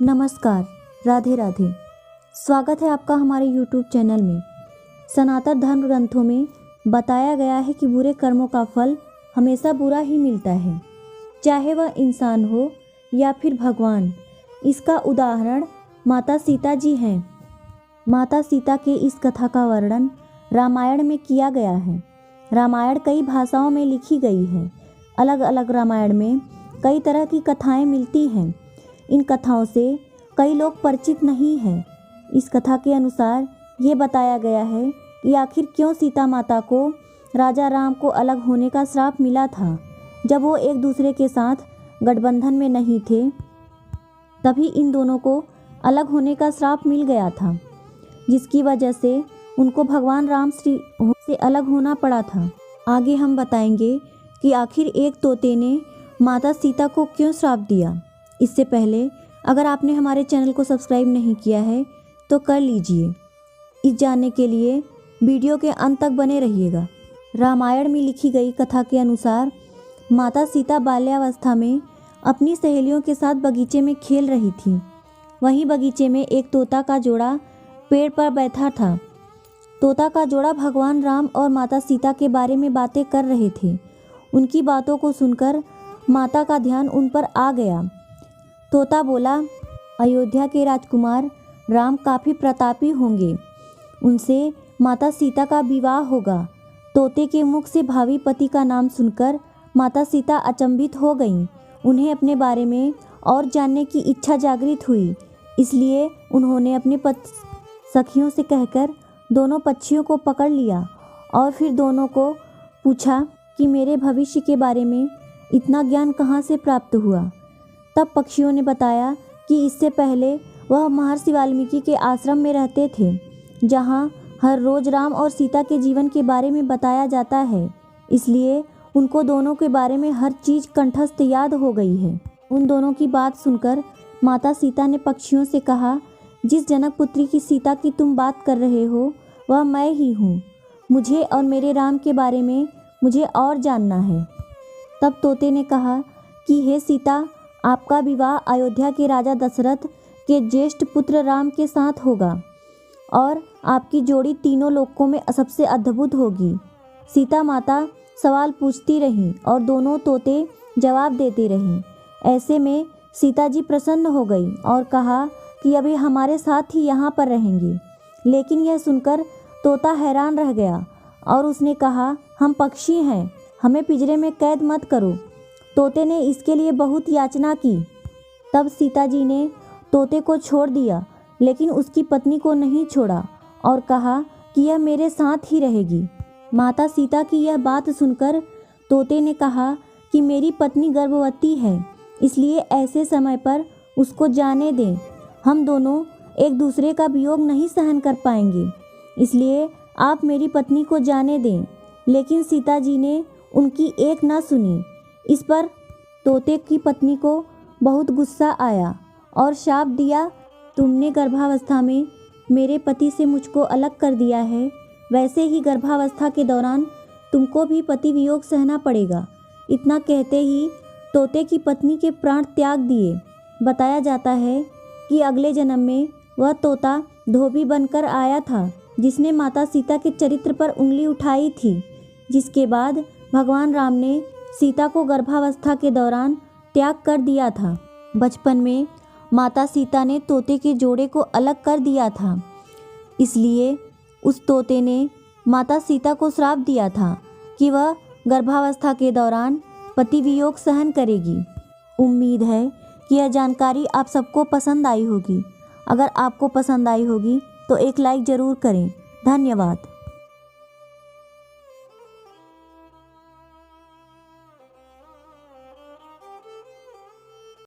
नमस्कार, राधे राधे। स्वागत है आपका हमारे YouTube चैनल में। सनातन धर्म ग्रंथों में बताया गया है कि बुरे कर्मों का फल हमेशा बुरा ही मिलता है, चाहे वह इंसान हो या फिर भगवान। इसका उदाहरण माता सीता जी हैं। माता सीता के इस कथा का वर्णन रामायण में किया गया है। रामायण कई भाषाओं में लिखी गई है। अलग अलग रामायण में कई तरह की कथाएं मिलती हैं। इन कथाओं से कई लोग परिचित नहीं हैं। इस कथा के अनुसार ये बताया गया है कि आखिर क्यों सीता माता को राजा राम को अलग होने का श्राप मिला था। जब वो एक दूसरे के साथ गठबंधन में नहीं थे, तभी इन दोनों को अलग होने का श्राप मिल गया था, जिसकी वजह से उनको भगवान राम श्री से अलग होना पड़ा था। आगे हम बताएंगे कि आखिर एक तोते ने माता सीता को क्यों श्राप दिया। इससे पहले अगर आपने हमारे चैनल को सब्सक्राइब नहीं किया है तो कर लीजिए। इस जानने के लिए वीडियो के अंत तक बने रहिएगा। रामायण में लिखी गई कथा के अनुसार माता सीता बाल्यावस्था में अपनी सहेलियों के साथ बगीचे में खेल रही थी। वहीं बगीचे में एक तोता का जोड़ा पेड़ पर बैठा था। तोता का जोड़ा भगवान राम और माता सीता के बारे में बातें कर रहे थे। उनकी बातों को सुनकर माता का ध्यान उन पर आ गया। तोता बोला, अयोध्या के राजकुमार राम काफ़ी प्रतापी होंगे, उनसे माता सीता का विवाह होगा। तोते के मुख से भावी पति का नाम सुनकर माता सीता अचंभित हो गईं। उन्हें अपने बारे में और जानने की इच्छा जागृत हुई, इसलिए उन्होंने अपने सखियों से कहकर दोनों पक्षियों को पकड़ लिया और फिर दोनों को पूछा कि मेरे भविष्य के बारे में इतना ज्ञान कहाँ से प्राप्त हुआ। तब पक्षियों ने बताया कि इससे पहले वह महर्षि वाल्मीकि के आश्रम में रहते थे, जहाँ हर रोज राम और सीता के जीवन के बारे में बताया जाता है, इसलिए उनको दोनों के बारे में हर चीज़ कंठस्थ याद हो गई है। उन दोनों की बात सुनकर माता सीता ने पक्षियों से कहा, जिस जनक पुत्री की सीता की तुम बात कर रहे हो वह मैं ही हूँ। मुझे और मेरे राम के बारे में मुझे और जानना है। तब तोते ने कहा कि हे सीता, आपका विवाह अयोध्या के राजा दशरथ के ज्येष्ठ पुत्र राम के साथ होगा और आपकी जोड़ी तीनों लोकों में सबसे अद्भुत होगी। सीता माता सवाल पूछती रहीं और दोनों तोते जवाब देते रहे। ऐसे में सीता जी प्रसन्न हो गई और कहा कि अभी हमारे साथ ही यहाँ पर रहेंगे। लेकिन यह सुनकर तोता हैरान रह गया और उसने कहा, हम पक्षी हैं, हमें पिंजरे में कैद मत करो। तोते ने इसके लिए बहुत याचना की। तब सीता जी ने तोते को छोड़ दिया, लेकिन उसकी पत्नी को नहीं छोड़ा और कहा कि यह मेरे साथ ही रहेगी। माता सीता की यह बात सुनकर तोते ने कहा कि मेरी पत्नी गर्भवती है, इसलिए ऐसे समय पर उसको जाने दें। हम दोनों एक दूसरे का वियोग नहीं सहन कर पाएंगे, इसलिए आप मेरी पत्नी को जाने दें। लेकिन सीता जी ने उनकी एक ना सुनी। इस पर तोते की पत्नी को बहुत गुस्सा आया और शाप दिया, तुमने गर्भावस्था में मेरे पति से मुझको अलग कर दिया है, वैसे ही गर्भावस्था के दौरान तुमको भी पति वियोग सहना पड़ेगा। इतना कहते ही तोते की पत्नी के प्राण त्याग दिए। बताया जाता है कि अगले जन्म में वह तोता धोबी बनकर आया था, जिसने माता सीता के चरित्र पर उंगली उठाई थी, जिसके बाद भगवान राम ने सीता को गर्भावस्था के दौरान त्याग कर दिया था। बचपन में माता सीता ने तोते के जोड़े को अलग कर दिया था, इसलिए उस तोते ने माता सीता को श्राप दिया था कि वह गर्भावस्था के दौरान पति वियोग सहन करेगी। उम्मीद है कि यह जानकारी आप सबको पसंद आई होगी। अगर आपको पसंद आई होगी तो एक लाइक ज़रूर करें। धन्यवाद।